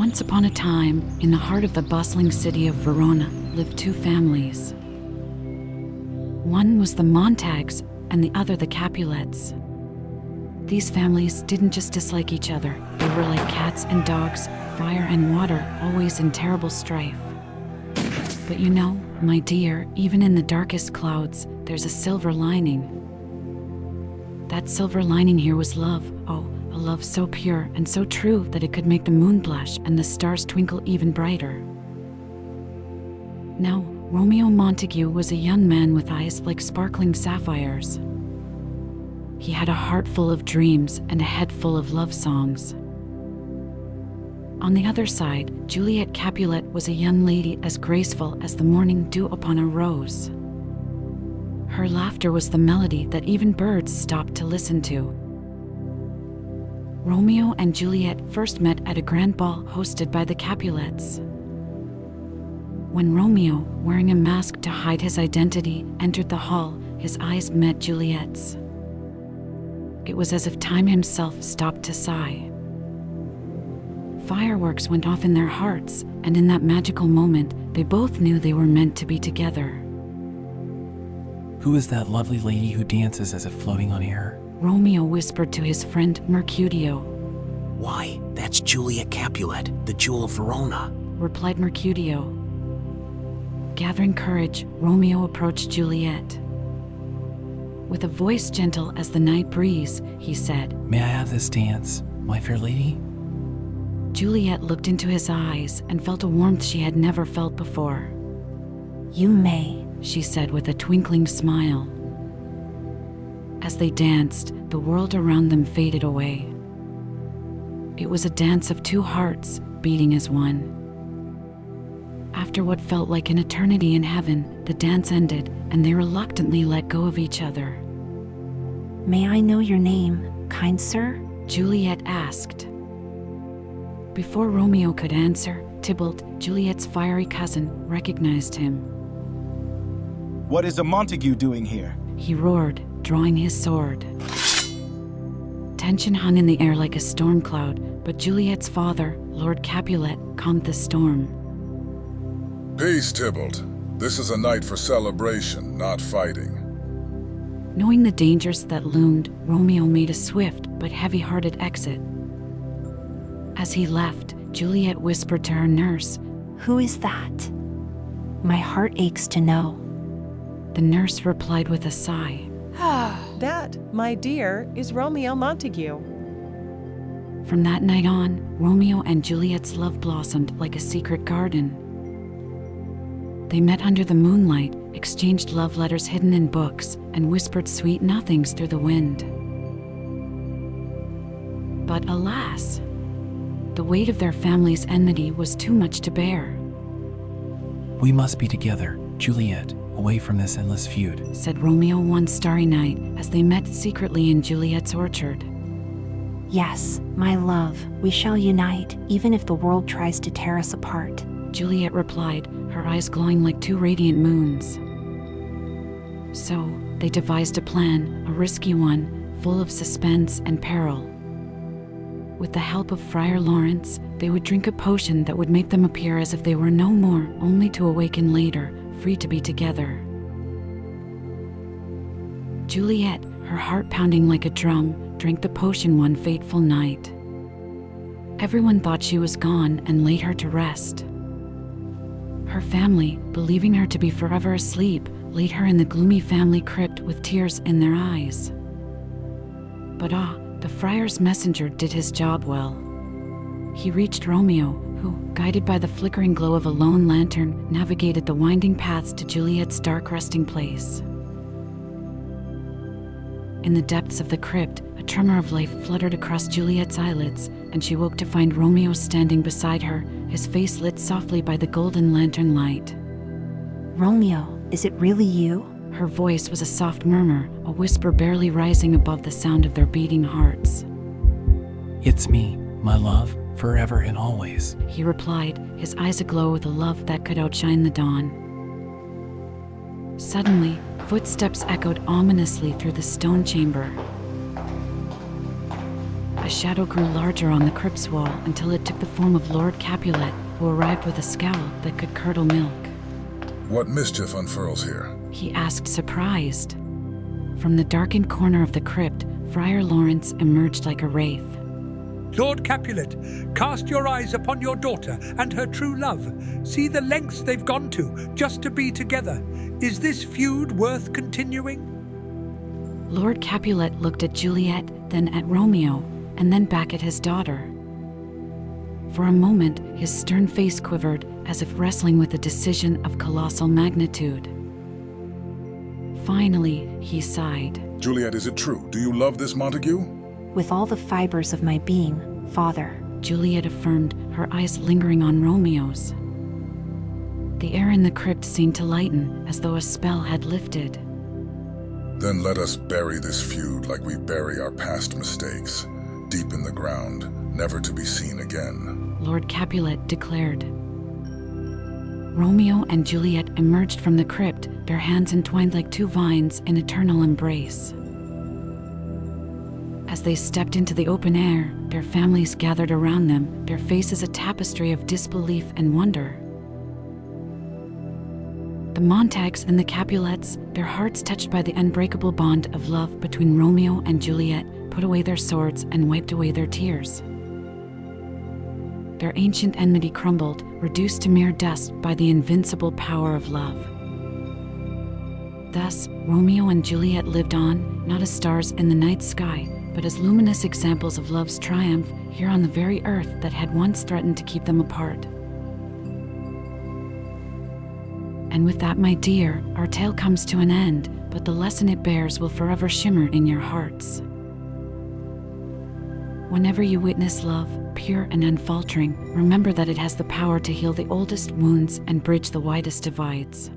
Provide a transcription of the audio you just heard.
Once upon a time, in the heart of the bustling city of Verona, lived two families. One was the Montagues, and the other the Capulets. These families didn't just dislike each other, they were like cats and dogs, fire and water, always in terrible strife. But you know, my dear, even in the darkest clouds, there's a silver lining. That silver lining here was love. Oh, a love so pure and so true that it could make the moon blush and the stars twinkle even brighter. Now, Romeo Montague was a young man with eyes like sparkling sapphires. He had a heart full of dreams and a head full of love songs. On the other side, Juliet Capulet was a young lady as graceful as the morning dew upon a rose. Her laughter was the melody that even birds stopped to listen to. Romeo and Juliet first met at a grand ball hosted by the Capulets. When Romeo, wearing a mask to hide his identity, entered the hall, his eyes met Juliet's. It was as if time himself stopped to sigh. Fireworks went off in their hearts, and in that magical moment, they both knew they were meant to be together. Who is that lovely lady who dances as if floating on air? Romeo whispered to his friend Mercutio. Why, that's Juliet Capulet, the jewel of Verona, replied Mercutio. Gathering courage, Romeo approached Juliet. With a voice gentle as the night breeze, he said, "May I have this dance, my fair lady?" Juliet looked into his eyes and felt a warmth she had never felt before. "You may," she said with a twinkling smile. As they danced, the world around them faded away. It was a dance of two hearts, beating as one. After what felt like an eternity in heaven, the dance ended, and they reluctantly let go of each other. "May I know your name, kind sir?" Juliet asked. Before Romeo could answer, Tybalt, Juliet's fiery cousin, recognized him. "What is a Montague doing here?" he roared, drawing his sword. Tension hung in the air like a storm cloud, but Juliet's father, Lord Capulet, calmed the storm. Peace, Tybalt. This is a night for celebration, not fighting. Knowing the dangers that loomed, Romeo made a swift but heavy-hearted exit. As he left, Juliet whispered to her nurse, "Who is that? My heart aches to know." The nurse replied with a sigh. That, my dear, is Romeo Montague. From that night on, Romeo and Juliet's love blossomed like a secret garden. They met under the moonlight, exchanged love letters hidden in books, and whispered sweet nothings through the wind. But alas, the weight of their family's enmity was too much to bear. "We must be together, Juliet, away from this endless feud," said Romeo one starry night as they met secretly in Juliet's orchard. "Yes, my love, we shall unite, even if the world tries to tear us apart," Juliet replied, her eyes glowing like two radiant moons. So, they devised a plan, a risky one, full of suspense and peril. With the help of Friar Lawrence, they would drink a potion that would make them appear as if they were no more, only to awaken later, free to be together. Juliet, her heart pounding like a drum, drank the potion one fateful night. Everyone thought she was gone and laid her to rest. Her family, believing her to be forever asleep, laid her in the gloomy family crypt with tears in their eyes. But the friar's messenger did his job well. He reached Romeo, who, guided by the flickering glow of a lone lantern, navigated the winding paths to Juliet's dark resting place. In the depths of the crypt, a tremor of life fluttered across Juliet's eyelids, and she woke to find Romeo standing beside her, his face lit softly by the golden lantern light. "Romeo, is it really you?" Her voice was a soft murmur, a whisper barely rising above the sound of their beating hearts. "It's me, my love, forever and always," he replied, his eyes aglow with a love that could outshine the dawn. Suddenly, footsteps echoed ominously through the stone chamber. a shadow grew larger on the crypt's wall until it took the form of Lord Capulet, who arrived with a scowl that could curdle milk. What mischief unfurls here? He asked, surprised. From the darkened corner of the crypt, Friar Lawrence emerged like a wraith. Lord Capulet, cast your eyes upon your daughter and her true love. See the lengths they've gone to just to be together. Is this feud worth continuing? Lord Capulet looked at Juliet, then at Romeo, and then back at his daughter. For a moment, his stern face quivered, as if wrestling with a decision of colossal magnitude. Finally, he sighed. Juliet, is it true? Do you love this Montague? With all the fibers of my being, Father. Juliet affirmed, her eyes lingering on Romeo's. The air in the crypt seemed to lighten, as though a spell had lifted. Then let us bury this feud like we bury our past mistakes, deep in the ground, never to be seen again. Lord Capulet declared. Romeo and Juliet emerged from the crypt, their hands entwined like two vines in eternal embrace. As they stepped into the open air, their families gathered around them, their faces a tapestry of disbelief and wonder. The Montagues and the Capulets, their hearts touched by the unbreakable bond of love between Romeo and Juliet, put away their swords and wiped away their tears. Their ancient enmity crumbled, reduced to mere dust by the invincible power of love. Thus, Romeo and Juliet lived on, not as stars in the night sky, but as luminous examples of love's triumph here on the very earth that had once threatened to keep them apart. And with that, my dear, our tale comes to an end, but the lesson it bears will forever shimmer in your hearts. Whenever you witness love, pure and unfaltering, remember that it has the power to heal the oldest wounds and bridge the widest divides.